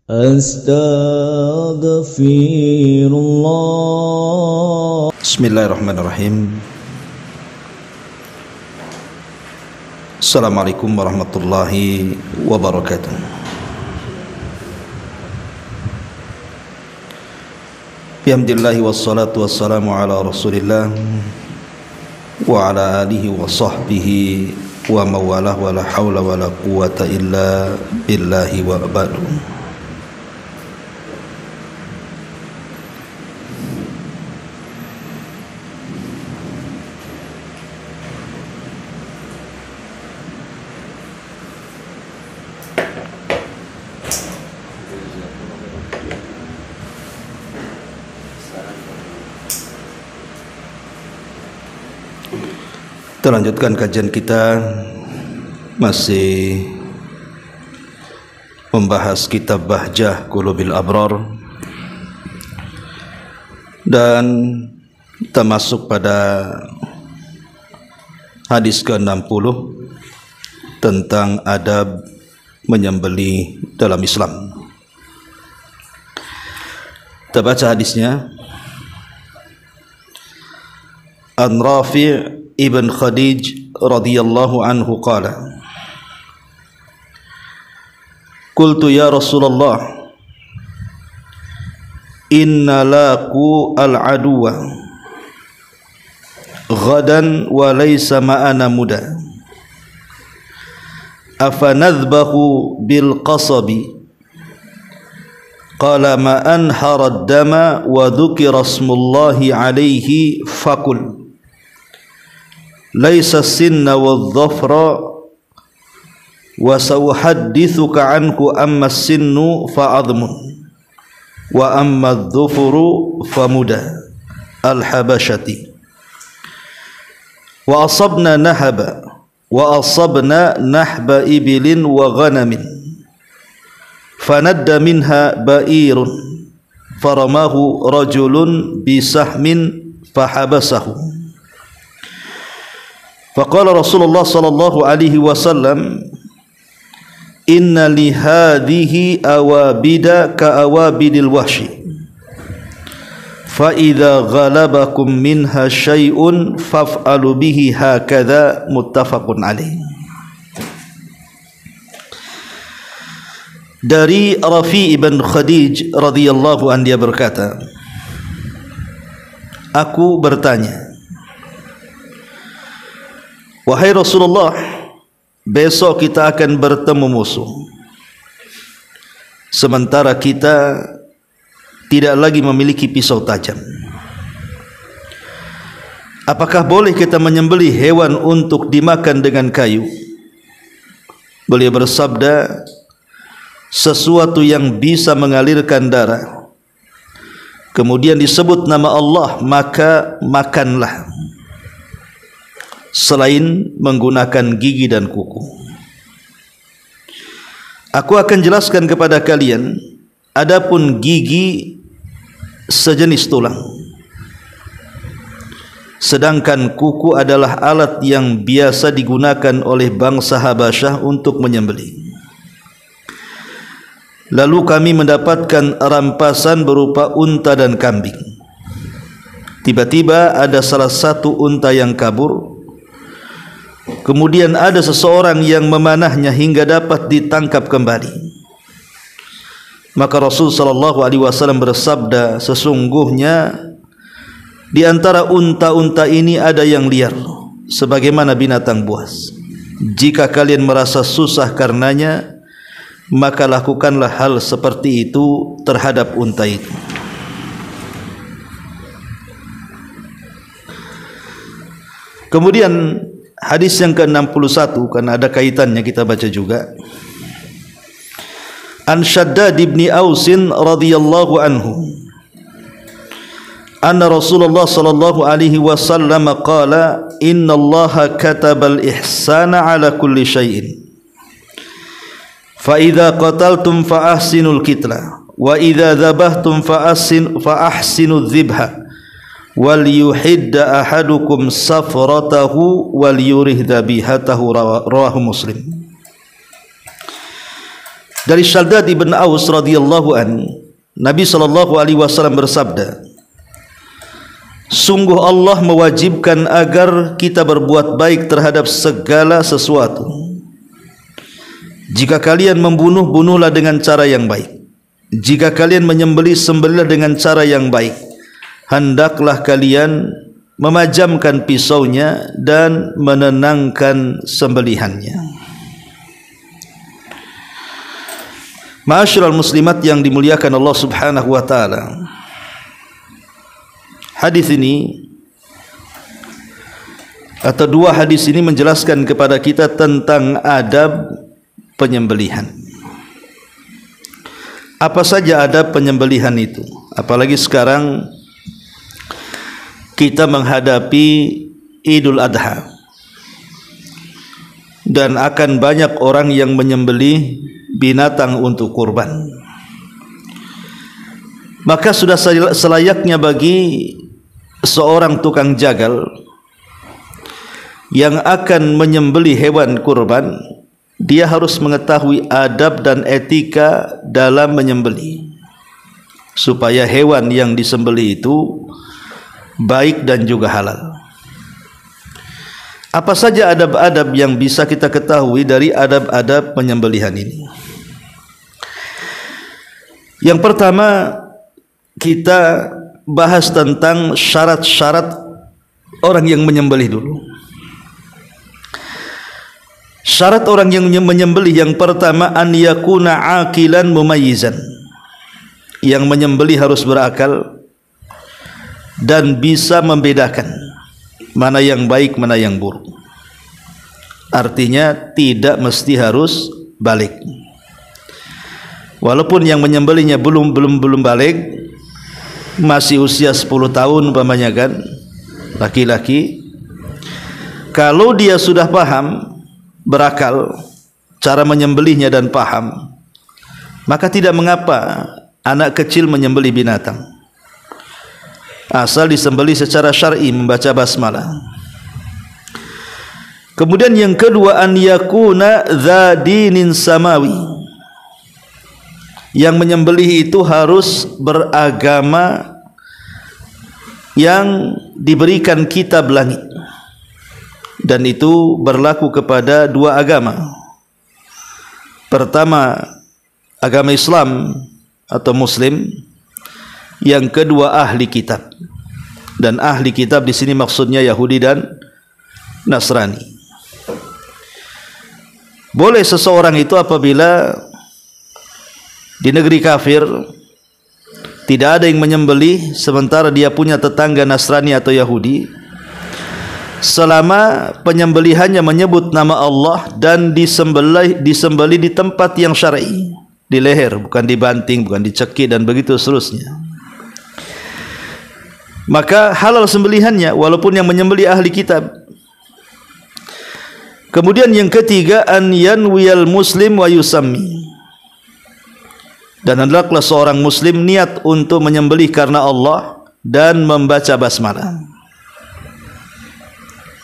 Astaghfirullah. Bismillahirrahmanirrahim. Assalamualaikum warahmatullahi wabarakatuh. Bihamdillahi wassalatu wassalamu ala rasulillah wa ala alihi wa sahbihi wa mawalah wa la hawla wa la quwata illa billahi wa ba'du. Kita lanjutkan kajian kita, masih membahas kitab Bahjah Qulubil Abrar, dan kita masuk pada hadis ke-60 tentang adab menyembelih dalam Islam. Kita baca hadisnya. An Rafi' Ibn Khadij radhiyallahu anhu qala, qultu ya Rasulullah, inna laqu al-aduwa ghadan wa laysa ma'ana muda, afanadhbahu bil qasabi, qala ma anhara ad-dama wa dhukira ismullahi alayhi fakul laisa sinna wadh-dhafra wa sawhaddithuka anhu amma sinnu fa'adhmun wa amma adh-dhufru famuda al-habashati wa asabna nahba ibilin wa ghanamin fanadda minha ba'irun faramahu rajulun bisahmin fahabasahu. Faqala Rasulullah sallallahu alaihi wasallam, inna li hadhihi awabida ka awabidil wahshi, fa idza ghalabakum minha syai'un faf'alu bihi hakadha, muttafaqun alaih. Dari Rafi' ibn Khadij radhiyallahu anhu, dia berkata, aku bertanya, wahai Rasulullah, besok kita akan bertemu musuh, sementara kita tidak lagi memiliki pisau tajam. Apakah boleh kita menyembelih hewan untuk dimakan dengan kayu? Beliau bersabda, sesuatu yang bisa mengalirkan darah, kemudian disebut nama Allah, maka makanlah, selain menggunakan gigi dan kuku. Aku akan jelaskan kepada kalian, adapun gigi sejenis tulang, sedangkan kuku adalah alat yang biasa digunakan oleh bangsa Habasyah untuk menyembelih. Lalu kami mendapatkan rampasan berupa unta dan kambing. Tiba-tiba ada salah satu unta yang kabur. Kemudian ada seseorang yang memanahnya hingga dapat ditangkap kembali. Maka Rasul sallallahu alaihi wasallam bersabda, sesungguhnya di antara unta-unta ini ada yang liar, sebagaimana binatang buas. Jika kalian merasa susah karenanya, maka lakukanlah hal seperti itu terhadap unta itu. Kemudian hadis yang ke-61, karena ada kaitannya kita baca juga. An Shaddad ibn Ausin radhiyallahu anhu, anna Rasulullah sallallahu alaihi wasallam qala, inna Allaha katabal ihsana ala kulli syai'in, fa idza qataltum fa ahsinul qitla wa idza dzabhtum fa ahsinudz dzibha wal yuhidda ahadukum safratahu wal yurih dzabihatahu, rawahu Muslim. Dari Shaddad ibn Aus radhiyallahu anhu, Nabi SAW bersabda, sungguh Allah mewajibkan agar kita berbuat baik terhadap segala sesuatu. Jika kalian membunuh, bunuhlah dengan cara yang baik. Jika kalian menyembelih, sembelihlah dengan cara yang baik. Hendaklah kalian memajamkan pisaunya dan menenangkan sembelihannya. Ma'asyiral muslimat yang dimuliakan Allah Subhanahu wa taala. Hadis ini atau dua hadis ini menjelaskan kepada kita tentang adab penyembelihan. Apa saja adab penyembelihan itu? Apalagi sekarang kita menghadapi Idul Adha dan akan banyak orang yang menyembelih binatang untuk kurban. Maka sudah selayaknya bagi seorang tukang jagal yang akan menyembelih hewan kurban, dia harus mengetahui adab dan etika dalam menyembelih, supaya hewan yang disembelih itu baik dan juga halal. Apa saja adab-adab yang bisa kita ketahui dari adab-adab penyembelihan ini? Yang pertama, kita bahas tentang syarat-syarat orang yang menyembelih dulu. Syarat orang yang menyembelih yang pertama, an yakuna aqilan mumayyizan. Yang menyembelih harus berakal dan bisa membedakan mana yang baik, mana yang buruk. Artinya tidak mesti harus balik. Walaupun yang menyembelihnya belum balik, masih usia 10 tahun umpamanya kan, laki-laki, kalau dia sudah paham, berakal cara menyembelihnya dan paham, maka tidak mengapa anak kecil menyembelih binatang, asal disembelih secara syar'i, membaca basmalah. Kemudian yang kedua, an yakuna dza dinin samawi. Yang menyembelih itu harus beragama yang diberikan kitab langit, dan itu berlaku kepada dua agama. Pertama, agama Islam atau Muslim. Yang kedua, ahli kitab. Dan ahli kitab di sini maksudnya Yahudi dan Nasrani. Boleh seseorang itu apabila di negeri kafir tidak ada yang menyembelih, sementara dia punya tetangga Nasrani atau Yahudi, selama penyembelihannya menyebut nama Allah dan disembelih di tempat yang syar'i, di leher, bukan dibanting, bukan dicekik dan begitu seterusnya, maka halal sembelihannya walaupun yang menyembelih ahli kitab. Kemudian yang ketiga, an yanwiyal muslim wa yusammi. Dan hendaklah seorang muslim niat untuk menyembelih karena Allah dan membaca basmalah.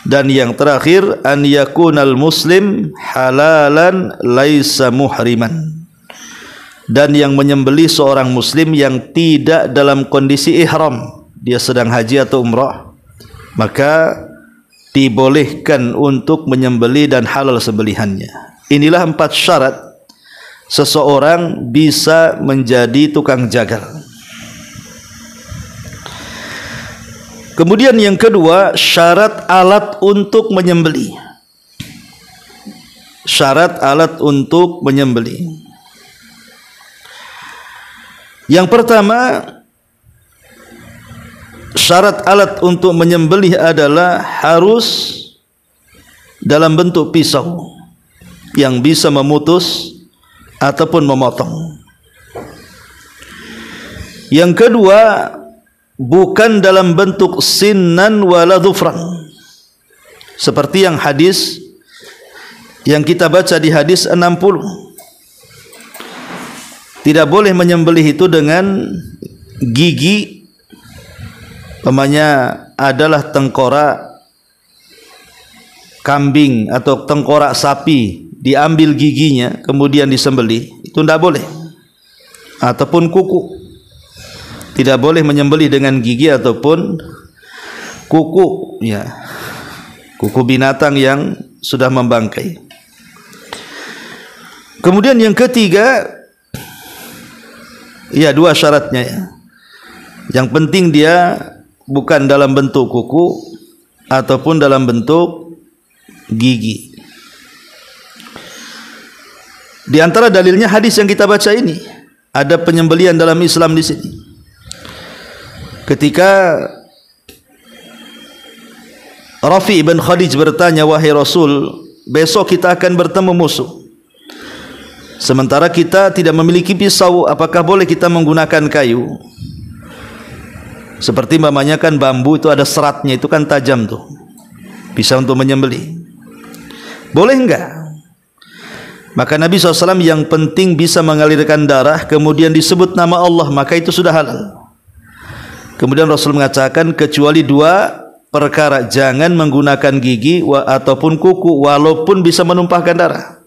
Dan yang terakhir, an yakunal muslim halalan laisa muhriman. Dan yang menyembelih seorang muslim yang tidak dalam kondisi ihram, dia sedang haji atau umrah, maka dibolehkan untuk menyembelih dan halal sembelihannya. Inilah 4 syarat seseorang bisa menjadi tukang jagal. Kemudian yang kedua, syarat alat untuk menyembelih. Syarat alat untuk menyembelih. Yang pertama, syarat alat untuk menyembelih adalah harus dalam bentuk pisau yang bisa memutus ataupun memotong. Yang kedua, bukan dalam bentuk sinnan wala dhufran, seperti yang hadis yang kita baca di hadis 60. Tidak boleh menyembelih itu dengan gigi, umpamanya adalah tengkorak kambing atau tengkorak sapi, diambil giginya kemudian disembelih, itu tidak boleh, ataupun kuku. Tidak boleh menyembelih dengan gigi ataupun kuku, ya, kuku binatang yang sudah membangkai. Kemudian yang ketiga, ya, dua syaratnya, ya. Yang penting dia bukan dalam bentuk kuku ataupun dalam bentuk gigi. Di antara dalilnya hadis yang kita baca ini, ada penyembelihan dalam Islam di sini. Ketika Rafi bin Khadij bertanya, wahai Rasul, besok kita akan bertemu musuh, sementara kita tidak memiliki pisau, apakah boleh kita menggunakan kayu? Seperti mamanya kan bambu itu ada seratnya, itu kan tajam tuh, bisa untuk menyembelih. Boleh enggak? Maka Nabi SAW, yang penting bisa mengalirkan darah, kemudian disebut nama Allah, maka itu sudah halal. Kemudian Rasul mengatakan, kecuali dua perkara, jangan menggunakan gigi ataupun kuku walaupun bisa menumpahkan darah.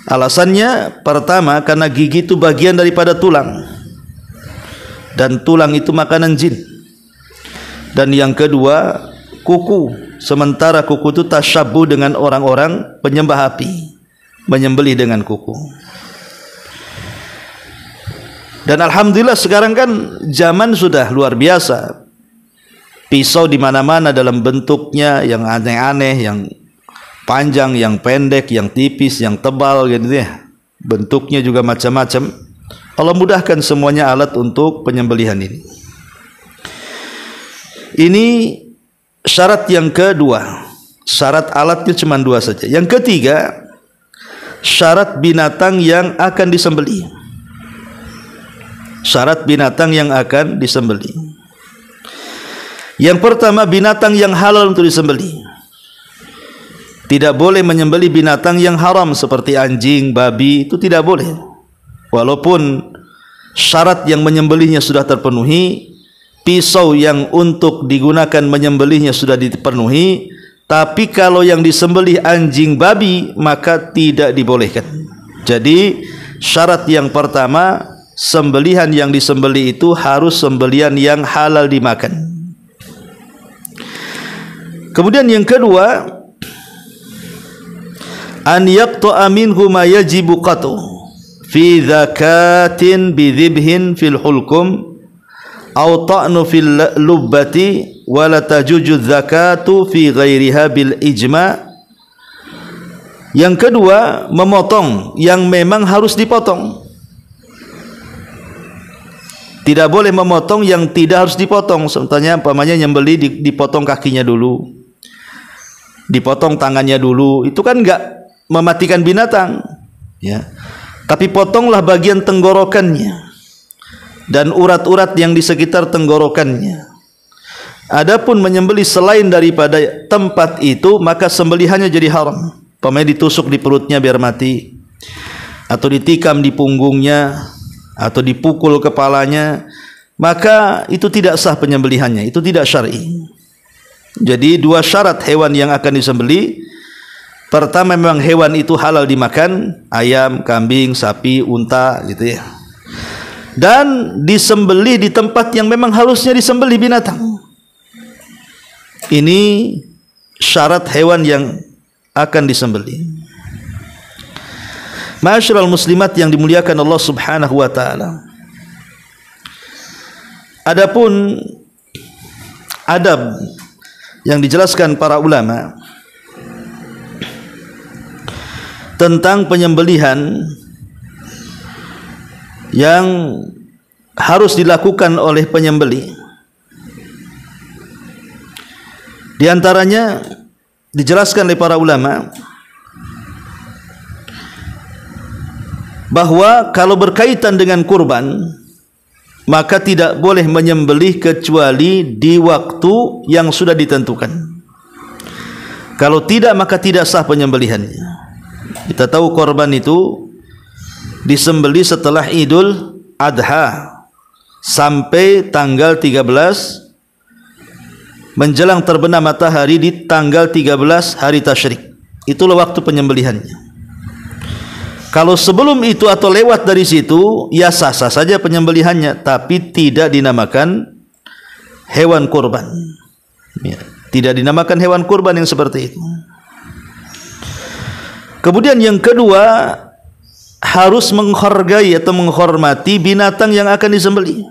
Alasannya, pertama, karena gigi itu bagian daripada tulang, dan tulang itu makanan jin. Dan yang kedua, kuku, sementara kuku itu tasyabbuh dengan orang-orang penyembah api, menyembelih dengan kuku. Dan alhamdulillah sekarang kan zaman sudah luar biasa. Pisau di mana-mana dalam bentuknya yang aneh-aneh, yang panjang, yang pendek, yang tipis, yang tebal gitu ya. Bentuknya juga macam-macam. Allah mudahkan semuanya alat untuk penyembelihan ini. Ini syarat yang kedua. Syarat alatnya cuma dua saja. Yang ketiga, syarat binatang yang akan disembelih. Syarat binatang yang akan disembelih. Yang pertama, binatang yang halal untuk disembelih. Tidak boleh menyembelih binatang yang haram seperti anjing, babi, itu tidak boleh. Walaupun syarat yang menyembelihnya sudah terpenuhi, pisau yang untuk digunakan menyembelihnya sudah dipenuhi, tapi kalau yang disembelih anjing, babi, maka tidak dibolehkan. Jadi syarat yang pertama, sembelihan yang disembelih itu harus sembelihan yang halal dimakan. Kemudian yang kedua, an yaqta'a minhu ma yajibu qatu fi zakatin bi dhibhin fil hulkum aw ta'nu fil lubbati wa la tajuju zakatu fi ghairiha bil ijma'. Yang kedua, memotong yang memang harus dipotong. Tidak boleh memotong yang tidak harus dipotong. Contohnya umpamanya nyembelih dipotong kakinya dulu, dipotong tangannya dulu, itu kan enggak mematikan binatang, ya. Tapi potonglah bagian tenggorokannya dan urat-urat yang di sekitar tenggorokannya. Adapun menyembelih selain daripada tempat itu, maka sembelihannya jadi haram. Umpamanya ditusuk di perutnya biar mati, atau ditikam di punggungnya, atau dipukul kepalanya, maka itu tidak sah penyembelihannya, itu tidak syar'i. Jadi dua syarat hewan yang akan disembelih. Pertama, memang hewan itu halal dimakan, ayam, kambing, sapi, unta gitu ya. Dan disembelih di tempat yang memang harusnya disembelih binatang. Ini syarat hewan yang akan disembelih. Ma'asyiral muslimat yang dimuliakan Allah Subhanahu wa taala. Adapun adab yang dijelaskan para ulama tentang penyembelihan yang harus dilakukan oleh penyembelih, di antaranya dijelaskan oleh para ulama bahwa kalau berkaitan dengan kurban, maka tidak boleh menyembelih kecuali di waktu yang sudah ditentukan. Kalau tidak, maka tidak sah penyembelihannya. Kita tahu korban itu disembelih setelah Idul Adha sampai tanggal 13 menjelang terbenam matahari di tanggal 13 hari tasyrik. Itulah waktu penyembelihannya. Kalau sebelum itu atau lewat dari situ, ya sah-sah saja penyembelihannya, tapi tidak dinamakan hewan kurban. Ya, tidak dinamakan hewan kurban yang seperti itu. Kemudian yang kedua, harus menghargai atau menghormati binatang yang akan disembelih.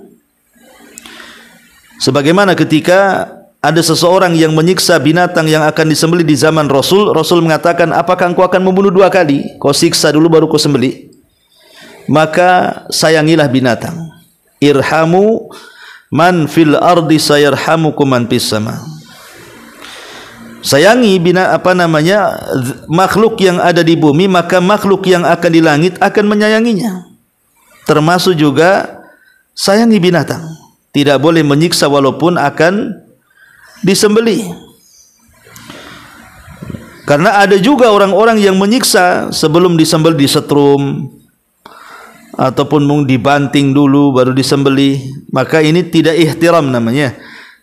Sebagaimana ketika ada seseorang yang menyiksa binatang yang akan disembelih di zaman Rasul, Rasul mengatakan, apakah engkau akan membunuh 2 kali? Kau siksa dulu baru kau sembelih. Maka sayangilah binatang. Irhamu man fil ardi sayarhamukum man fis sama. Sayangi makhluk yang ada di bumi, maka makhluk yang akan di langit akan menyayanginya. Termasuk juga sayangi binatang. Tidak boleh menyiksa walaupun akan disembelih. Karena ada juga orang-orang yang menyiksa sebelum disembelih, disetrum ataupun dibanting dulu baru disembelih. Maka ini tidak ihtiram namanya,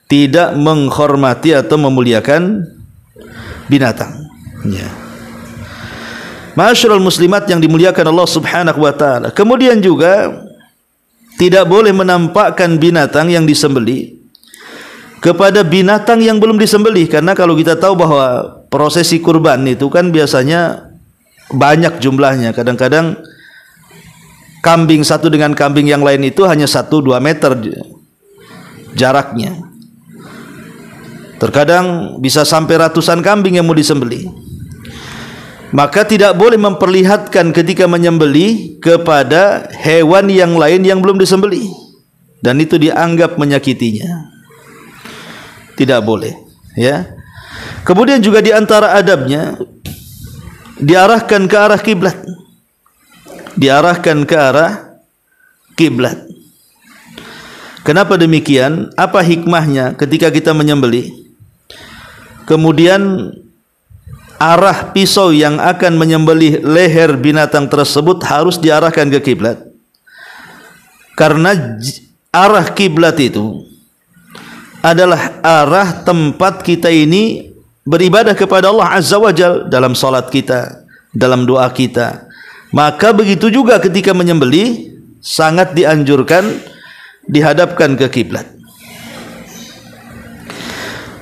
tidak menghormati atau memuliakan binatang. Ya. Ma'asyiral muslimat yang dimuliakan Allah Subhanahu wa taala. Kemudian juga tidak boleh menampakkan binatang yang disembelih kepada binatang yang belum disembelih, karena kalau kita tahu bahwa prosesi kurban itu kan biasanya banyak jumlahnya. Kadang-kadang kambing satu dengan kambing yang lain itu hanya 1-2 meter jaraknya. Terkadang bisa sampai ratusan kambing yang mau disembelih. Maka tidak boleh memperlihatkan ketika menyembelih kepada hewan yang lain yang belum disembelih, dan itu dianggap menyakitinya. Tidak boleh, ya. Kemudian juga di antara adabnya, diarahkan ke arah kiblat. Diarahkan ke arah kiblat. Kenapa demikian? Apa hikmahnya ketika kita menyembelih? Kemudian arah pisau yang akan menyembelih leher binatang tersebut harus diarahkan ke kiblat. Karena arah kiblat itu adalah arah tempat kita ini beribadah kepada Allah Azza wa Jalla dalam salat kita, dalam doa kita. Maka begitu juga ketika menyembelih sangat dianjurkan dihadapkan ke kiblat.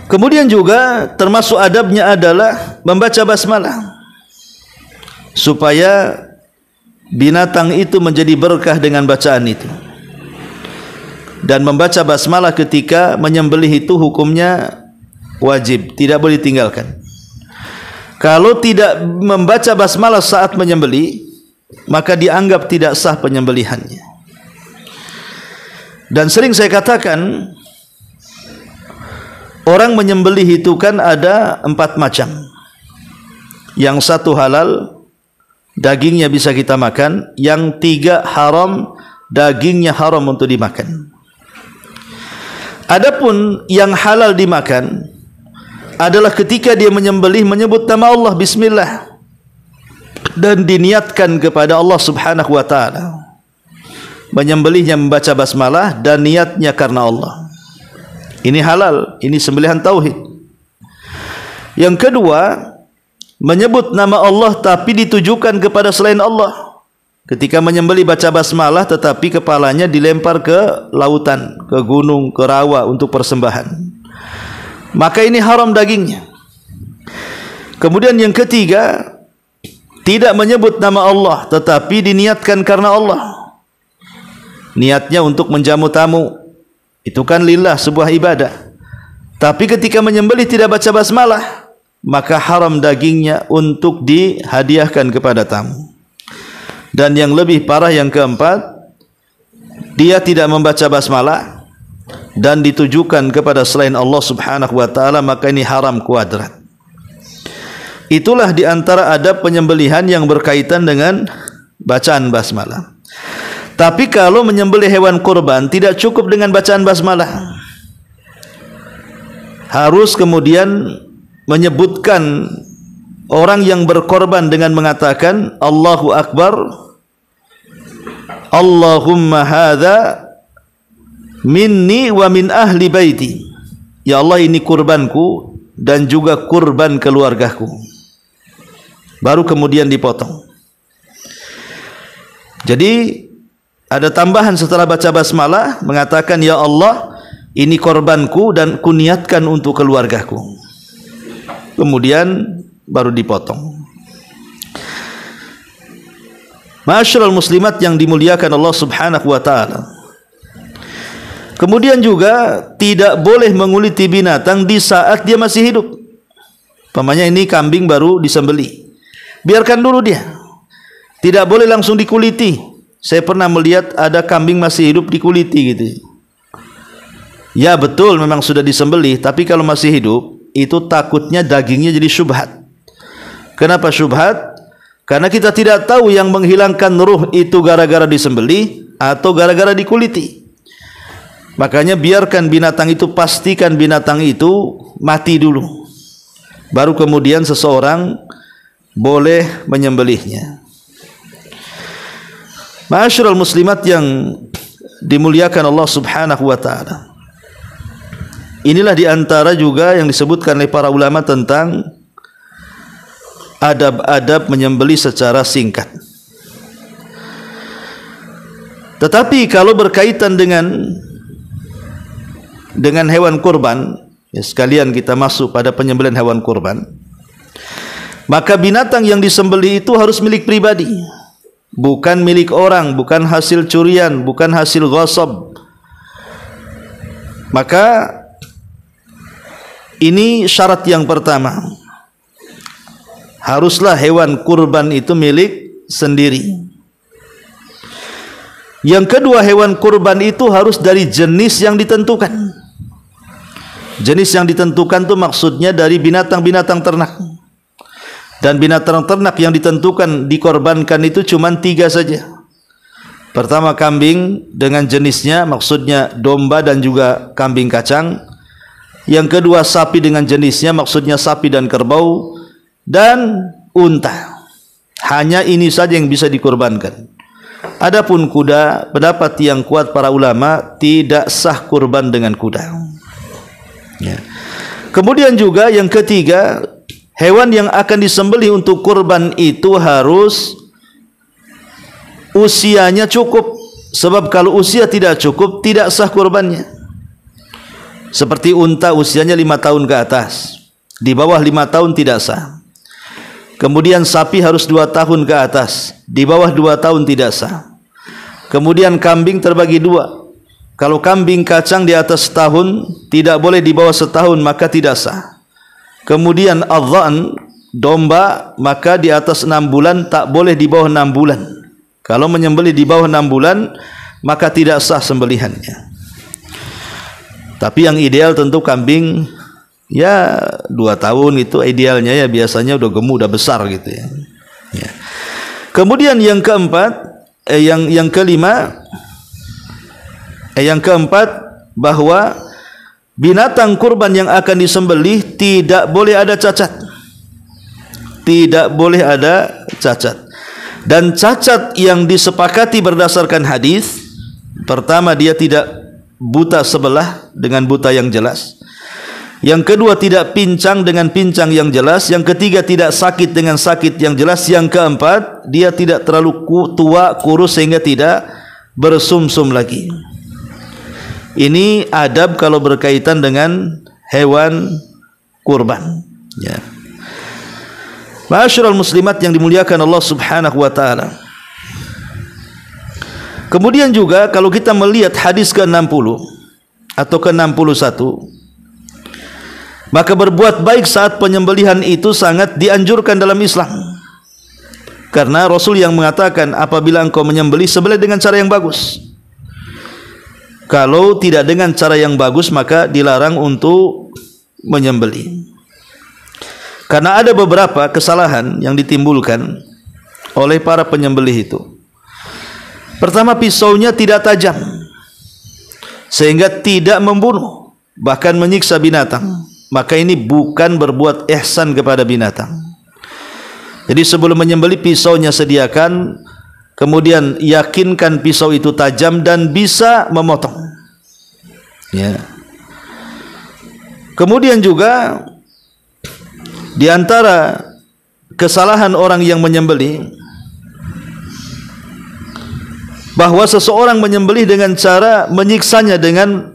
Kemudian juga termasuk adabnya adalah membaca basmalah supaya binatang itu menjadi berkah dengan bacaan itu. Dan membaca basmalah ketika menyembelih itu hukumnya wajib, tidak boleh ditinggalkan. Kalau tidak membaca basmalah saat menyembelih, maka dianggap tidak sah penyembelihannya. Dan sering saya katakan, orang menyembelih itu kan ada 4 macam. Yang 1 halal, dagingnya bisa kita makan. Yang 3 haram, dagingnya haram untuk dimakan. Adapun yang halal dimakan adalah ketika dia menyembelih menyebut nama Allah, bismillah, dan diniatkan kepada Allah Subhanahu wa taala. Menyembelihnya membaca basmalah dan niatnya karena Allah. Ini halal, ini sembelihan tauhid. Yang kedua, menyebut nama Allah tapi ditujukan kepada selain Allah. Ketika menyembelih baca basmalah tetapi kepalanya dilempar ke lautan, ke gunung, ke rawa untuk persembahan. Maka ini haram dagingnya. Kemudian yang ketiga, tidak menyebut nama Allah tetapi diniatkan karena Allah. Niatnya untuk menjamu tamu. Itu kan lillah, sebuah ibadah. Tapi ketika menyembelih tidak baca basmalah, maka haram dagingnya untuk dihadiahkan kepada tamu. Dan yang lebih parah yang keempat, dia tidak membaca basmalah dan ditujukan kepada selain Allah Subhanahu wa taala, maka ini haram kuadrat. Itulah di antara adab penyembelihan yang berkaitan dengan bacaan basmalah. Tapi kalau menyembelih hewan kurban tidak cukup dengan bacaan basmalah. Harus kemudian menyebutkan orang yang berkorban dengan mengatakan Allahu Akbar, Allahumma hadza minni wa min ahli baiti. Ya Allah, ini kurbanku dan juga kurban keluargaku. Baru kemudian dipotong. Jadi ada tambahan setelah baca basmalah, mengatakan, ya Allah, ini korbanku dan kuniatkan untuk keluargaku. Kemudian baru dipotong. Ma'asyiral muslimat yang dimuliakan Allah Subhanahu wa taala. Kemudian juga tidak boleh menguliti binatang di saat dia masih hidup. Umpamanya ini kambing baru disembelih, biarkan dulu dia. Tidak boleh langsung dikuliti. Saya pernah melihat ada kambing masih hidup dikuliti gitu. Ya betul memang sudah disembelih, tapi kalau masih hidup itu takutnya dagingnya jadi syubhat. Kenapa syubhat? Karena kita tidak tahu yang menghilangkan ruh itu gara-gara disembelih atau gara-gara dikuliti. Makanya biarkan binatang itu, pastikan binatang itu mati dulu, baru kemudian seseorang boleh menyembelihnya. Ma'asyiral muslimat yang dimuliakan Allah Subhanahu wa taala. Inilah diantara juga yang disebutkan oleh para ulama tentang adab-adab menyembelih secara singkat. Tetapi kalau berkaitan dengan hewan kurban, ya sekalian kita masuk pada penyembelihan hewan kurban, maka binatang yang disembelih itu harus milik pribadi, bukan milik orang, bukan hasil curian, bukan hasil ghasab. Maka ini syarat yang pertama, haruslah hewan kurban itu milik sendiri. Yang kedua, hewan kurban itu harus dari jenis yang ditentukan. Jenis yang ditentukan itu maksudnya dari binatang-binatang ternak. Dan binatang ternak yang ditentukan dikorbankan itu cuma 3 saja. Pertama kambing dengan jenisnya, maksudnya domba dan juga kambing kacang. Yang kedua sapi dengan jenisnya, maksudnya sapi dan kerbau. Dan unta. Hanya ini saja yang bisa dikorbankan. Adapun kuda, pendapat yang kuat para ulama, tidak sah kurban dengan kuda. Ya. Kemudian juga yang ketiga, hewan yang akan disembelih untuk kurban itu harus usianya cukup. Sebab kalau usia tidak cukup, tidak sah kurbannya. Seperti unta usianya 5 tahun ke atas, di bawah 5 tahun tidak sah. Kemudian sapi harus 2 tahun ke atas, di bawah 2 tahun tidak sah. Kemudian kambing terbagi 2. Kalau kambing kacang di atas setahun, tidak boleh di bawah setahun, maka tidak sah. Kemudian adhan, domba, maka di atas 6 bulan, tak boleh di bawah 6 bulan. Kalau menyembelih di bawah 6 bulan, maka tidak sah sembelihannya. Tapi yang ideal tentu kambing, ya 2 tahun itu idealnya, ya biasanya udah gemuk, udah besar gitu ya. Ya. Kemudian yang keempat, yang keempat, bahwa binatang kurban yang akan disembelih tidak boleh ada cacat. Tidak boleh ada cacat. Dan cacat yang disepakati berdasarkan hadis, pertama dia tidak buta sebelah dengan buta yang jelas. Yang kedua tidak pincang dengan pincang yang jelas. Yang ketiga tidak sakit dengan sakit yang jelas. Yang keempat dia tidak terlalu tua, kurus sehingga tidak bersumsum lagi. Ini adab kalau berkaitan dengan hewan kurban. Ya. Ma'asyiral muslimat yang dimuliakan Allah Subhanahu wa taala. Kemudian juga kalau kita melihat hadis ke-60 atau ke-61, maka berbuat baik saat penyembelihan itu sangat dianjurkan dalam Islam. Karena Rasul yang mengatakan, apabila engkau menyembelih, sembelih dengan cara yang bagus. Kalau tidak dengan cara yang bagus, maka dilarang untuk menyembelih. Karena ada beberapa kesalahan yang ditimbulkan oleh para penyembelih itu. Pertama, pisaunya tidak tajam sehingga tidak membunuh, bahkan menyiksa binatang. Maka ini bukan berbuat ihsan kepada binatang. Jadi sebelum menyembelih, pisaunya sediakan, kemudian yakinkan pisau itu tajam dan bisa memotong. Ya. Kemudian juga di antara kesalahan orang yang menyembelih, bahwa seseorang menyembelih dengan cara menyiksanya dengan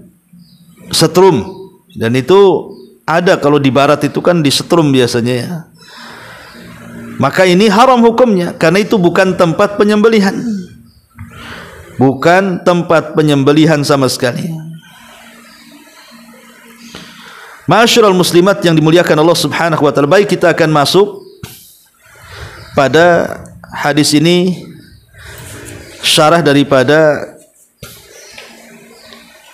setrum, dan itu ada kalau di barat itu kan disetrum biasanya ya. Maka ini haram hukumnya, karena itu bukan tempat penyembelihan, bukan tempat penyembelihan sama sekali. Ma'asyiral muslimat yang dimuliakan Allah Subhanahu wa taala, baik kita akan masuk pada hadis ini, syarah daripada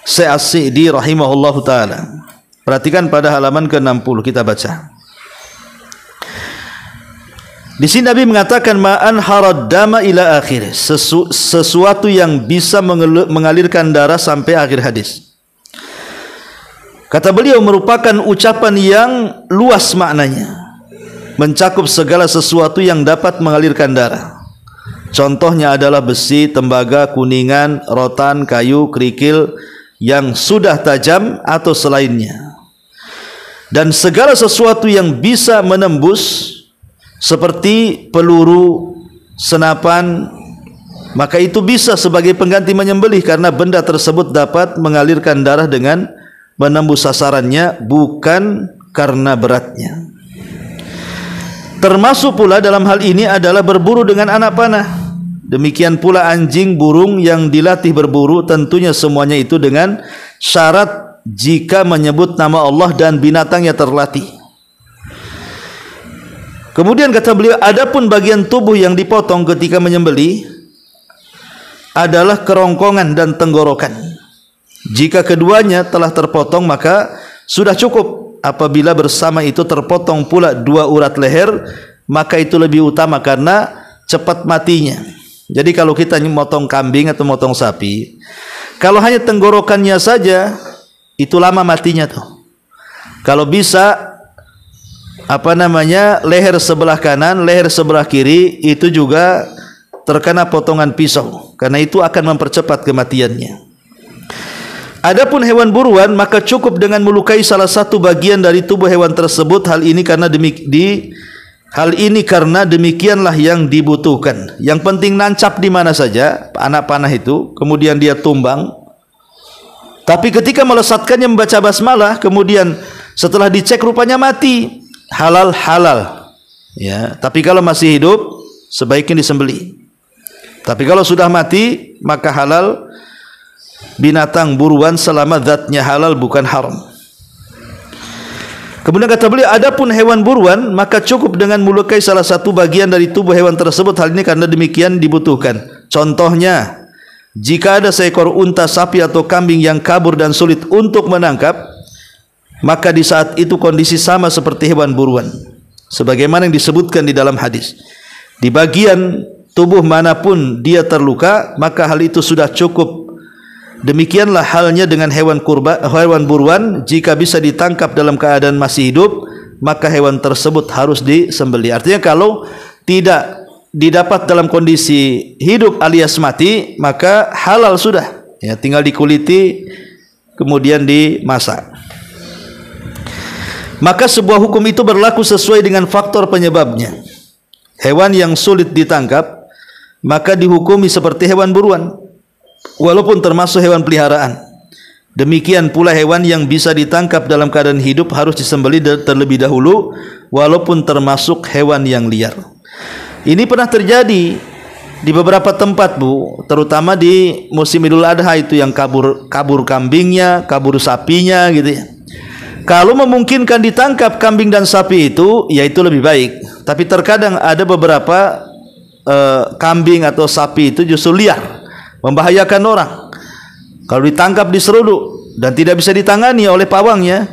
Syekh As-Sa'di rahimahullahu taala. Perhatikan pada halaman ke-60 kita baca. Di sini Nabi mengatakan ma'an harad dama ila akhir, sesuatu yang bisa mengalirkan darah sampai akhir hadis. Kata beliau merupakan ucapan yang luas maknanya, mencakup segala sesuatu yang dapat mengalirkan darah. Contohnya adalah besi, tembaga, kuningan, rotan, kayu, kerikil yang sudah tajam atau selainnya, dan segala sesuatu yang bisa menembus seperti peluru, senapan, maka itu bisa sebagai pengganti menyembelih, karena benda tersebut dapat mengalirkan darah dengan menembus sasarannya, bukan karena beratnya. Termasuk pula dalam hal ini adalah berburu dengan anak panah. Demikian pula anjing, burung yang dilatih berburu, tentunya semuanya itu dengan syarat jika menyebut nama Allah dan binatangnya terlatih. Kemudian kata beliau, adapun bagian tubuh yang dipotong ketika menyembelih adalah kerongkongan dan tenggorokan. Jika keduanya telah terpotong maka sudah cukup. Apabila bersama itu terpotong pula 2 urat leher, maka itu lebih utama karena cepat matinya. Jadi kalau kita memotong kambing atau memotong sapi, kalau hanya tenggorokannya saja itu lama matinya tuh. Kalau bisa leher sebelah kanan, leher sebelah kiri itu juga terkena potongan pisau, karena itu akan mempercepat kematiannya. Adapun hewan buruan, maka cukup dengan melukai salah satu bagian dari tubuh hewan tersebut. Hal ini karena demikianlah yang dibutuhkan. Yang penting nancap di mana saja anak panah itu, kemudian dia tumbang. Tapi ketika melesatkannya membaca basmalah, kemudian setelah dicek rupanya mati, halal ya. Tapi kalau masih hidup sebaiknya disembelih. Tapi kalau sudah mati maka halal binatang buruan selama zatnya halal bukan haram. Kemudian kata beliau, adapun hewan buruan maka cukup dengan melukai salah satu bagian dari tubuh hewan tersebut. Hal ini karena demikian dibutuhkan. Contohnya, jika ada seekor unta, sapi atau kambing yang kabur dan sulit untuk menangkap, maka di saat itu kondisi sama seperti hewan buruan, sebagaimana yang disebutkan di dalam hadis. Di bagian tubuh manapun dia terluka, maka hal itu sudah cukup. Demikianlah halnya dengan hewan buruan. Jika bisa ditangkap dalam keadaan masih hidup, maka hewan tersebut harus disembelih. Artinya kalau tidak didapat dalam kondisi hidup alias mati, maka halal sudah ya, tinggal dikuliti kemudian dimasak. Maka sebuah hukum itu berlaku sesuai dengan faktor penyebabnya. Hewan yang sulit ditangkap maka dihukumi seperti hewan buruan, walaupun termasuk hewan peliharaan. Demikian pula hewan yang bisa ditangkap dalam keadaan hidup harus disembelih terlebih dahulu, walaupun termasuk hewan yang liar. Ini pernah terjadi di beberapa tempat, Bu, terutama di musim Idul Adha itu, yang kabur kambingnya, kabur sapinya gitu ya. Kalau memungkinkan ditangkap kambing dan sapi itu, ya itu lebih baik. Tapi terkadang ada beberapa kambing atau sapi itu justru liar, membahayakan orang. Kalau ditangkap diseruduk dan tidak bisa ditangani oleh pawangnya,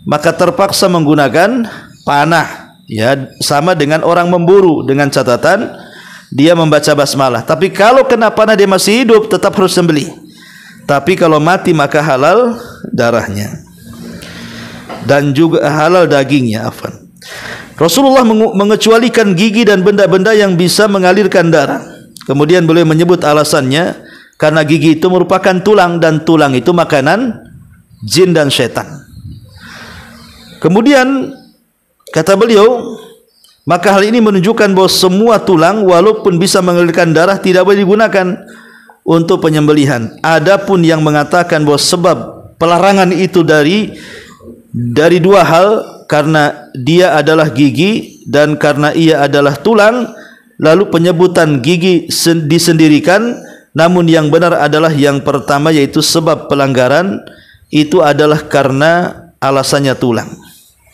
maka terpaksa menggunakan panah, ya, sama dengan orang memburu, dengan catatan dia membaca basmalah. Tapi kalau kena panah dia masih hidup, tetap harus sembelih. Tapi kalau mati maka halal darahnya dan juga halal dagingnya. Rasulullah mengecualikan gigi dan benda-benda yang bisa mengalirkan darah. Kemudian beliau menyebut alasannya, karena gigi itu merupakan tulang, dan tulang itu makanan jin dan setan. Kemudian kata beliau, maka hal ini menunjukkan bahwa semua tulang walaupun bisa mengalirkan darah tidak boleh digunakan untuk penyembelihan. Adapun yang mengatakan bahwa sebab pelarangan itu dari dua hal, karena dia adalah gigi dan karena ia adalah tulang, lalu penyebutan gigi disendirikan, namun yang benar adalah yang pertama, yaitu sebab pelanggaran itu adalah karena alasannya tulang.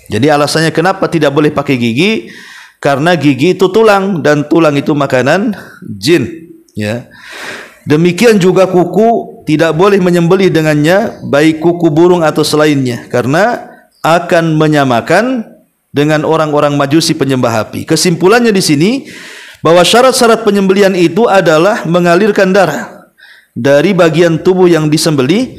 Jadi alasannya kenapa tidak boleh pakai gigi, karena gigi itu tulang dan tulang itu makanan jin, ya. Demikian juga kuku, tidak boleh menyembelih dengannya, baik kuku burung atau selainnya, karena akan menyamakan dengan orang-orang Majusi penyembah api. Kesimpulannya di sini bahwa syarat-syarat penyembelihan itu adalah mengalirkan darah dari bagian tubuh yang disembelih.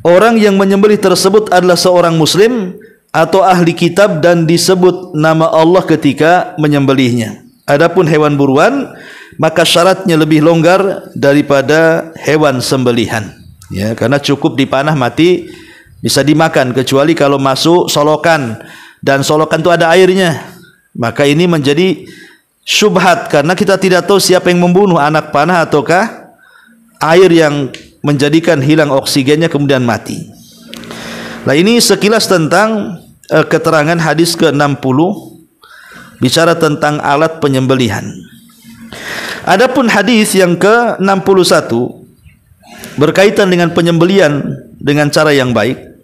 Orang yang menyembelih tersebut adalah seorang muslim atau ahli kitab dan disebut nama Allah ketika menyembelihnya. Adapun hewan buruan, maka syaratnya lebih longgar daripada hewan sembelihan, ya, karena cukup dipanah mati bisa dimakan, kecuali kalau masuk solokan dan solokan itu ada airnya, maka ini menjadi syubhat karena kita tidak tahu siapa yang membunuh, anak panah ataukah air yang menjadikan hilang oksigennya kemudian mati. Nah, ini sekilas tentang keterangan hadis ke-60 bicara tentang alat penyembelihan. Adapun hadis yang ke-61 berkaitan dengan penyembelihan dengan cara yang baik.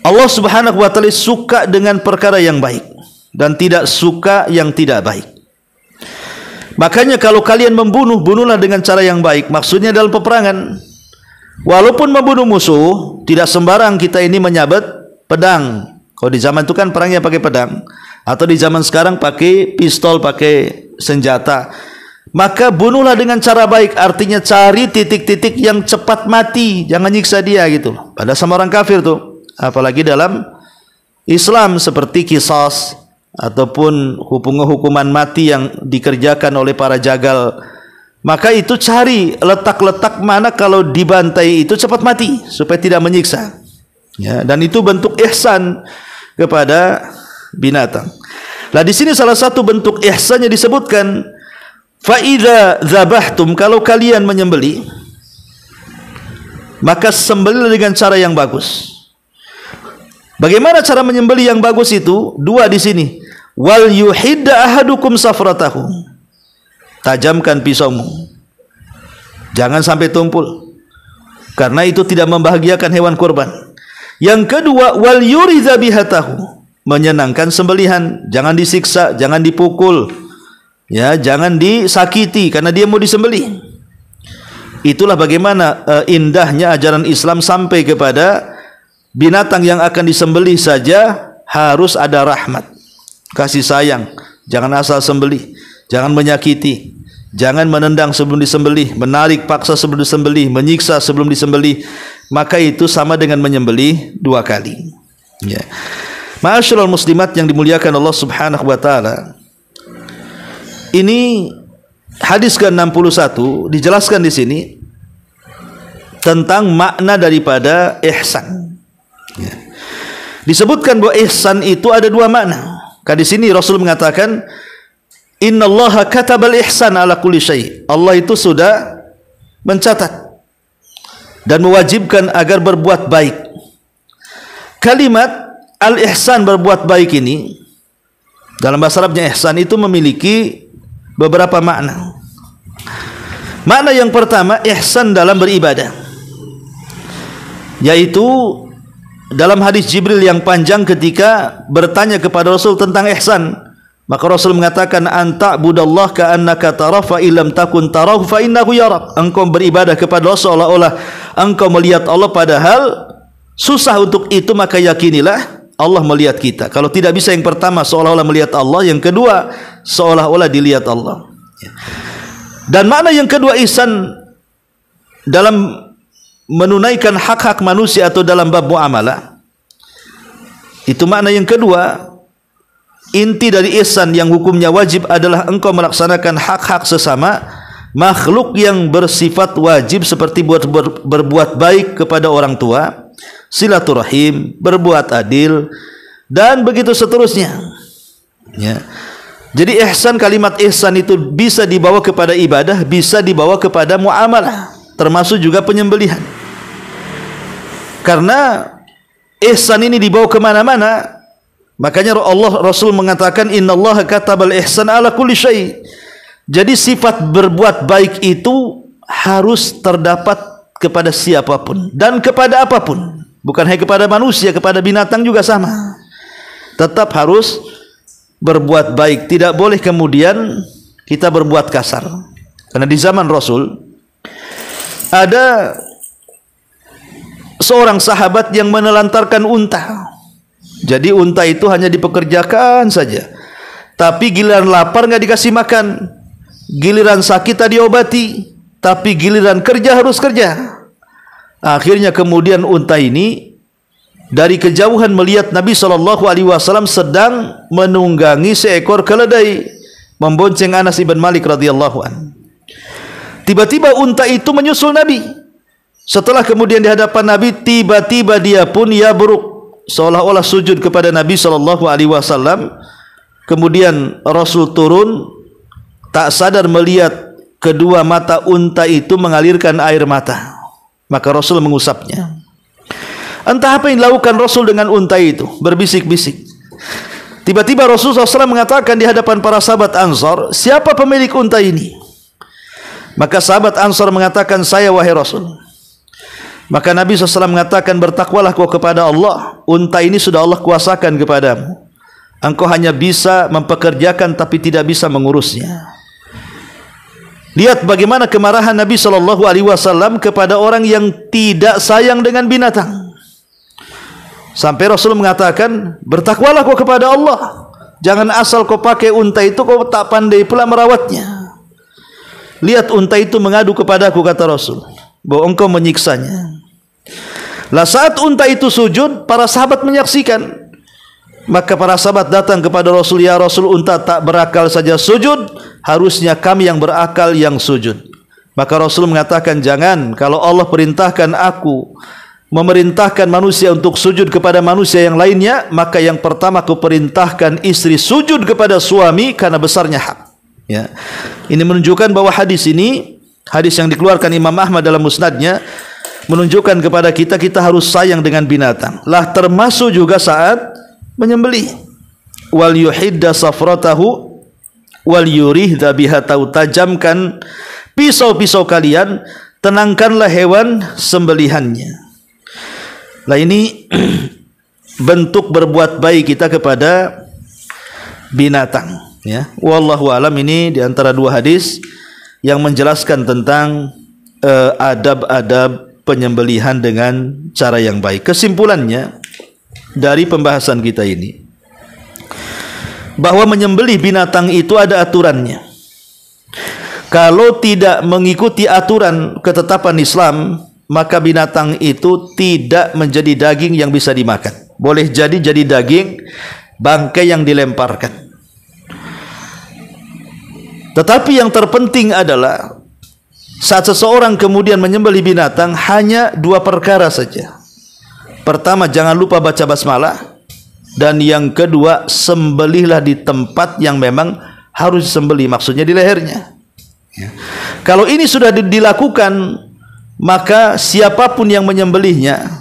Allah Subhanahu wa taala suka dengan perkara yang baik dan tidak suka yang tidak baik. Makanya kalau kalian membunuh, bunuhlah dengan cara yang baik. Maksudnya dalam peperangan, walaupun membunuh musuh, tidak sembarang kita ini menyabet pedang. Kalau di zaman itu kan perangnya pakai pedang, atau di zaman sekarang pakai pistol, pakai senjata. Maka bunuhlah dengan cara baik, artinya cari titik-titik yang cepat mati, jangan nyiksa dia gitu. Pada sama orang kafir tuh, apalagi dalam Islam seperti qisas ataupun hukuman mati yang dikerjakan oleh para jagal, maka itu cari letak-letak mana kalau dibantai itu cepat mati supaya tidak menyiksa, ya, dan itu bentuk ihsan kepada binatang. Nah, di sini salah satu bentuk ihsannya disebutkan, fa idza dzabhtum, kalau kalian menyembelih maka sembelih dengan cara yang bagus. Bagaimana cara menyembelih yang bagus itu? Dua di sini. Wal yuhidda ahadukum safratahu. Tajamkan pisaumu. Jangan sampai tumpul. Karena itu tidak membahagiakan hewan kurban. Yang kedua, wal yuridza bihatahu. Menyenangkan sembelihan, jangan disiksa, jangan dipukul. Ya, jangan disakiti karena dia mau disembelih. Itulah bagaimana indahnya ajaran Islam sampai kepada binatang yang akan disembelih saja harus ada rahmat, kasih sayang. Jangan asal sembelih, jangan menyakiti, jangan menendang sebelum disembelih, menarik paksa sebelum disembelih, menyiksa sebelum disembelih. Maka itu sama dengan menyembelih dua kali, ya. Ma'asyiral muslimat yang dimuliakan Allah Subhanahu wa taala. Ini hadis ke-61 dijelaskan di sini tentang makna daripada ihsan. Ya. Disebutkan bahwa ihsan itu ada dua makna. Di sini Rasul mengatakan, innallaha katabal ihsan ala kulli syai. Allah itu sudah mencatat dan mewajibkan agar berbuat baik. Kalimat al-ihsan, berbuat baik, ini dalam bahasa Arabnya ihsan itu memiliki beberapa makna. Makna yang pertama, ihsan dalam beribadah, yaitu dalam hadis Jibril yang panjang ketika bertanya kepada Rasul tentang ihsan, maka Rasul mengatakan, anta budallah ka'annaka tarah fa illam takun tarahu fa innahu yarak. Engkau beribadah kepada Allah seolah-olah engkau melihat Allah, padahal susah untuk itu, maka yakinilah Allah melihat kita. Kalau tidak bisa yang pertama seolah-olah melihat Allah, yang kedua seolah-olah dilihat Allah. Dan makna yang kedua ihsan dalam menunaikan hak-hak manusia atau dalam bab muamalah, itu makna yang kedua. Inti dari ihsan yang hukumnya wajib adalah engkau melaksanakan hak-hak sesama makhluk yang bersifat wajib, seperti berbuat baik kepada orang tua, silaturahim, berbuat adil, dan begitu seterusnya, ya. Jadi ihsan, kalimat ihsan itu bisa dibawa kepada ibadah, bisa dibawa kepada muamalah, termasuk juga penyembelihan. Karena ihsan ini dibawa kemana-mana. Makanya Rasul mengatakan innallaha katabal ihsan ala kulli syai'. Jadi sifat berbuat baik itu harus terdapat kepada siapapun dan kepada apapun. Bukan hanya kepada manusia, kepada binatang juga sama. Tetap harus berbuat baik, tidak boleh kemudian kita berbuat kasar. Karena di zaman Rasul ada seorang sahabat yang menelantarkan unta. Jadi unta itu hanya dipekerjakan saja, tapi giliran lapar nggak dikasih makan, giliran sakit tak diobati, tapi giliran kerja harus kerja. Akhirnya kemudian unta ini dari kejauhan melihat Nabi SAW sedang menunggangi seekor keledai, membonceng Anas ibn Malik radhiyallahu an. Tiba-tiba unta itu menyusul Nabi. Setelah kemudian di hadapan Nabi, tiba-tiba dia pun yabruk, seolah-olah sujud kepada Nabi SAW. Kemudian Rasul turun, tak sadar melihat kedua mata unta itu mengalirkan air mata. Maka Rasul mengusapnya. Entah apa yang dilakukan Rasul dengan unta itu, berbisik-bisik. Tiba-tiba Rasulullah SAW mengatakan di hadapan para sahabat Ansar, siapa pemilik unta ini? Maka sahabat Ansar mengatakan, saya wahai Rasul. Maka Nabi SAW mengatakan, bertakwalah kau kepada Allah, unta ini sudah Allah kuasakan kepadamu. Engkau hanya bisa mempekerjakan tapi tidak bisa mengurusnya. Lihat bagaimana kemarahan Nabi SAW kepada orang yang tidak sayang dengan binatang. Sampai Rasul mengatakan, bertakwalah kau kepada Allah. Jangan asal kau pakai unta itu, kau tak pandai pula merawatnya. Lihat unta itu mengadu kepadaku, kata Rasul, bahwa engkau menyiksanya. Lah saat unta itu sujud, para sahabat menyaksikan. Maka para sahabat datang kepada Rasul, ya Rasul, unta tak berakal saja sujud, harusnya kami yang berakal yang sujud. Maka Rasul mengatakan, jangan, kalau Allah perintahkan aku memerintahkan manusia untuk sujud kepada manusia yang lainnya, maka yang pertama aku perintahkan istri sujud kepada suami karena besarnya hak. Ya. Ini menunjukkan bahwa hadis ini, hadis yang dikeluarkan Imam Ahmad dalam musnadnya, menunjukkan kepada kita, kita harus sayang dengan binatang. Lah termasuk juga saat menyembelih. Wal yuhidda safratahu wal yurih dhabihatahu, tajamkan pisau-pisau kalian, tenangkanlah hewan sembelihannya. Nah ini bentuk berbuat baik kita kepada binatang, ya. Wallahu alam, ini di antara dua hadis yang menjelaskan tentang adab-adab penyembelihan dengan cara yang baik. Kesimpulannya dari pembahasan kita ini, bahwa menyembelih binatang itu ada aturannya. Kalau tidak mengikuti aturan ketetapan Islam, maka binatang itu tidak menjadi daging yang bisa dimakan. Boleh jadi daging bangkai yang dilemparkan. Tetapi yang terpenting adalah saat seseorang kemudian menyembelih binatang, hanya dua perkara saja. Pertama, jangan lupa baca basmalah, dan yang kedua, sembelihlah di tempat yang memang harus disembelih, maksudnya di lehernya. Ya. Kalau ini sudah dilakukan, maka siapapun yang menyembelihnya,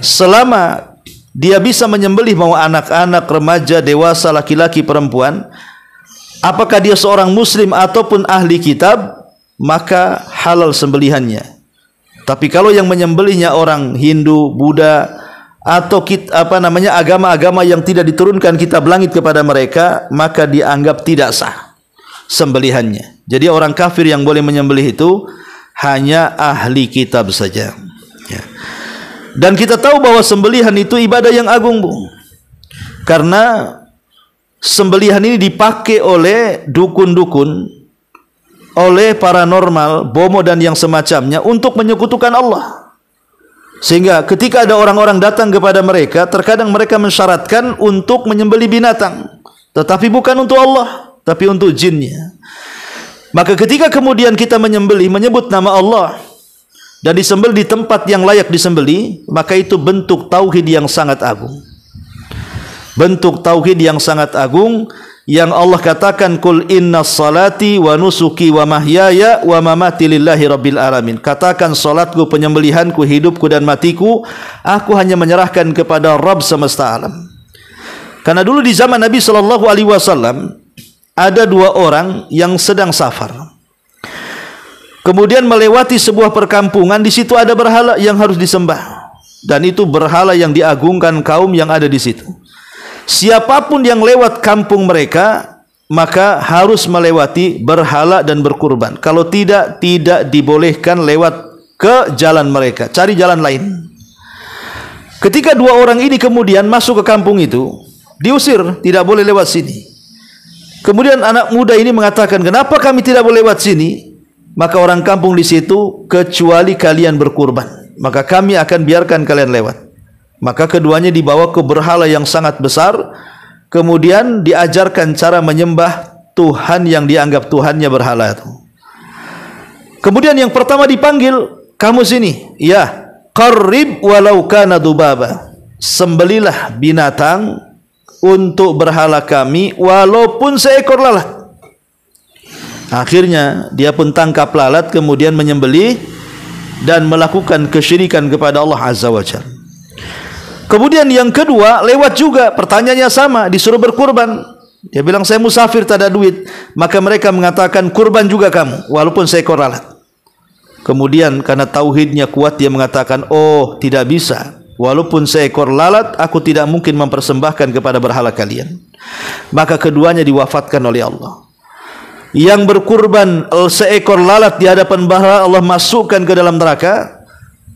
selama dia bisa menyembelih mau anak-anak, remaja, dewasa, laki-laki, perempuan, apakah dia seorang muslim ataupun ahli kitab, maka halal sembelihannya. Tapi kalau yang menyembelihnya orang Hindu, Buddha, atau agama-agama yang tidak diturunkan kitab langit kepada mereka, maka dianggap tidak sah sembelihannya. Jadi orang kafir yang boleh menyembelih itu hanya ahli kitab saja, ya. Dan kita tahu bahwa sembelihan itu ibadah yang agung, Bu. Karena sembelihan ini dipakai oleh dukun-dukun, oleh paranormal, bomo dan yang semacamnya untuk menyekutukan Allah. Sehingga ketika ada orang-orang datang kepada mereka, terkadang mereka mensyaratkan untuk menyembelih binatang, tetapi bukan untuk Allah, tapi untuk jinnya. Maka ketika kemudian kita menyembelih, menyebut nama Allah dan disembelih di tempat yang layak disembelih, maka itu bentuk tauhid yang sangat agung. Bentuk tauhid yang sangat agung yang Allah katakan, qul innas salati wa nusuki wa mahyaya wa mamati lillahi rabbil alamin. Katakan, salatku, penyembelihanku, hidupku dan matiku, aku hanya menyerahkan kepada Rabb semesta alam. Karena dulu di zaman Nabi sallallahu alaihi wasallam ada dua orang yang sedang safar. Kemudian melewati sebuah perkampungan, di situ ada berhala yang harus disembah. Dan itu berhala yang diagungkan kaum yang ada di situ. Siapapun yang lewat kampung mereka, maka harus melewati berhala dan berkurban. Kalau tidak, tidak dibolehkan lewat ke jalan mereka. Cari jalan lain. Ketika dua orang ini kemudian masuk ke kampung itu, diusir, tidak boleh lewat sini. Kemudian anak muda ini mengatakan, kenapa kami tidak boleh lewat sini? Maka orang kampung di situ, kecuali kalian berkurban, maka kami akan biarkan kalian lewat. Maka keduanya dibawa ke berhala yang sangat besar, kemudian diajarkan cara menyembah Tuhan yang dianggap Tuhannya berhala itu. Kemudian yang pertama dipanggil, kamu sini. Ya, qarrib walau kana dubaba. Sembelilah binatang untuk berhala kami walaupun seekor lalat. Akhirnya dia pun tangkap lalat, kemudian menyembelih dan melakukan kesyirikan kepada Allah Azza wa Jalla. Kemudian yang kedua lewat juga, pertanyaannya sama, disuruh berkurban. Dia bilang, saya musafir, tak ada duit. Maka mereka mengatakan, kurban juga kamu walaupun seekor lalat. Kemudian karena tauhidnya kuat, dia mengatakan, oh tidak bisa, walaupun seekor lalat aku tidak mungkin mempersembahkan kepada berhala kalian. Maka keduanya diwafatkan oleh Allah. Yang berkurban seekor lalat di hadapan berhala, Allah masukkan ke dalam neraka.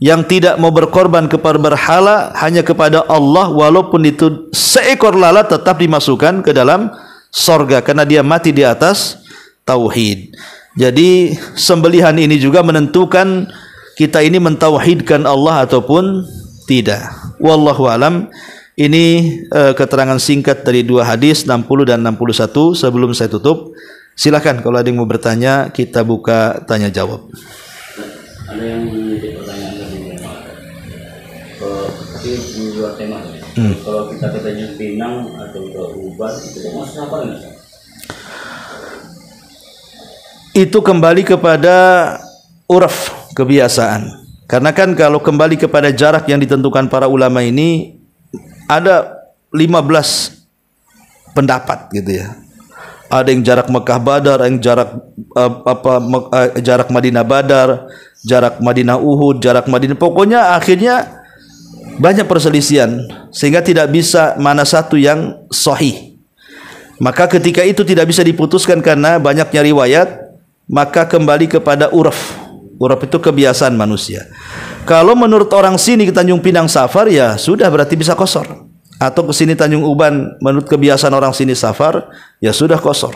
Yang tidak mau berkorban kepada berhala, hanya kepada Allah, walaupun itu seekor lalat, tetap dimasukkan ke dalam sorga karena dia mati di atas tauhid. Jadi sembelihan ini juga menentukan kita ini mentauhidkan Allah ataupun tidak. Wallahu alam. Ini keterangan singkat dari dua hadis 60 dan 61. Sebelum saya tutup, silakan kalau ada yang mau bertanya, kita buka tanya jawab. Ada yang menitip pertanyaan di luar tema. Kalau kita ke Tanjung Pinang atau ke Uban, itu masuk apa enggak? Itu kembali kepada uraf, kebiasaan. Karena kan kalau kembali kepada jarak yang ditentukan para ulama ini, ada 15 pendapat gitu ya. Ada yang jarak Mekah Badar, ada yang jarak jarak Madinah Badar, jarak Madinah Uhud, jarak Madinah, pokoknya akhirnya banyak perselisihan sehingga tidak bisa mana satu yang sahih. Maka ketika itu tidak bisa diputuskan karena banyaknya riwayat, maka kembali kepada uraf. Uraf itu kebiasaan manusia. Kalau menurut orang sini ke Tanjung Pinang safar, ya sudah berarti bisa qashar. Atau ke sini Tanjung Uban menurut kebiasaan orang sini safar, ya sudah qashar.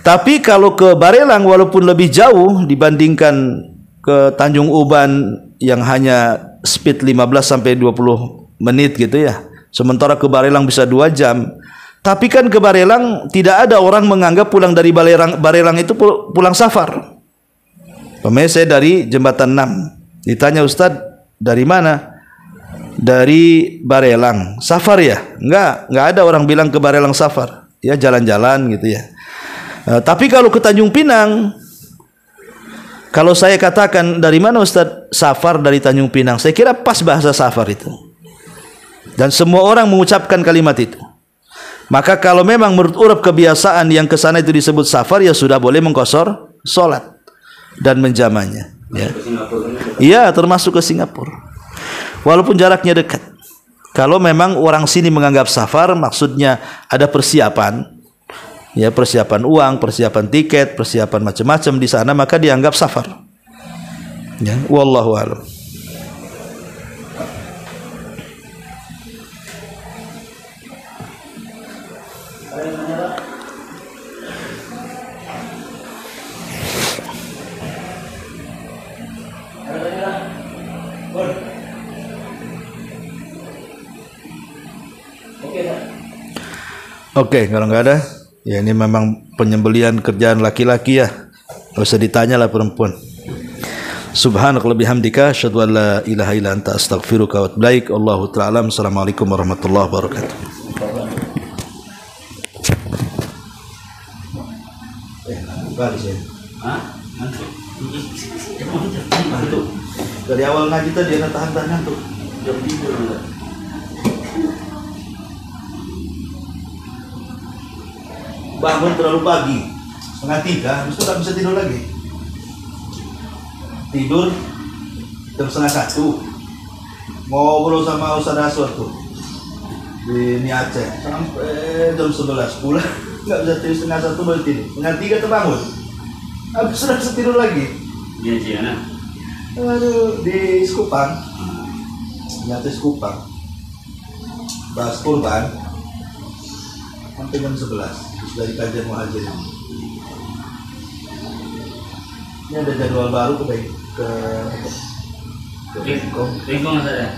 Tapi kalau ke Barelang walaupun lebih jauh dibandingkan ke Tanjung Uban yang hanya speed 15 sampai 20 menit gitu ya. Sementara ke Barelang bisa 2 jam. Tapi kan ke Barelang tidak ada orang menganggap pulang dari Barelang itu pulang safar. Pemain saya dari Jembatan 6. Ditanya, Ustaz, dari mana? Dari Barelang. Safar ya? Enggak ada orang bilang ke Barelang safar. Ya jalan-jalan gitu ya. Tapi kalau ke Tanjung Pinang, kalau saya katakan dari mana Ustaz? Safar dari Tanjung Pinang, saya kira pas bahasa safar itu. Dan semua orang mengucapkan kalimat itu. Maka kalau memang menurut uruf kebiasaan yang ke sana itu disebut safar, ya sudah boleh mengqashar salat dan menjamanya. Ya. Iya, termasuk ke Singapura. Walaupun jaraknya dekat. Kalau memang orang sini menganggap safar, maksudnya ada persiapan. Ya, persiapan uang, persiapan tiket, persiapan macam-macam di sana, maka dianggap safar. Ya, wallahu a'lam. Oke, kalau nggak ada, ya ini memang penyembelihan kerjaan laki-laki ya. Nggak usah ditanya lah perempuan. Subhanakallahumma bihamdika asyhadu an la ilaha illa anta astaghfiruka wa atubu ilaik. Allahu ta'ala. Assalamualaikum warahmatullahi wabarakatuh. kali saya. Hah? Ngantuk. Ngantuk. Dari awal ngaji tadi dia tahan ngantuk. Jam tidur enggak. Bangun terlalu pagi, 2:30, habis itu tak bisa tidur lagi. Tidur jam 1:30, ngobrol sama Ustaz Aswad tuh di Aceh sampai jam 11 pulang, nggak bisa tidur. 1:30 baru tidur, 2:30 terbangun, habis sudah bisa tidur lagi. Dia sih mana? Aduh, di Sekupang, di Aceh Sekupang, bahas kurban sampai jam 11. Dari kajian muhajir ini ada jadwal baru ke Bengkong Bengkong ada.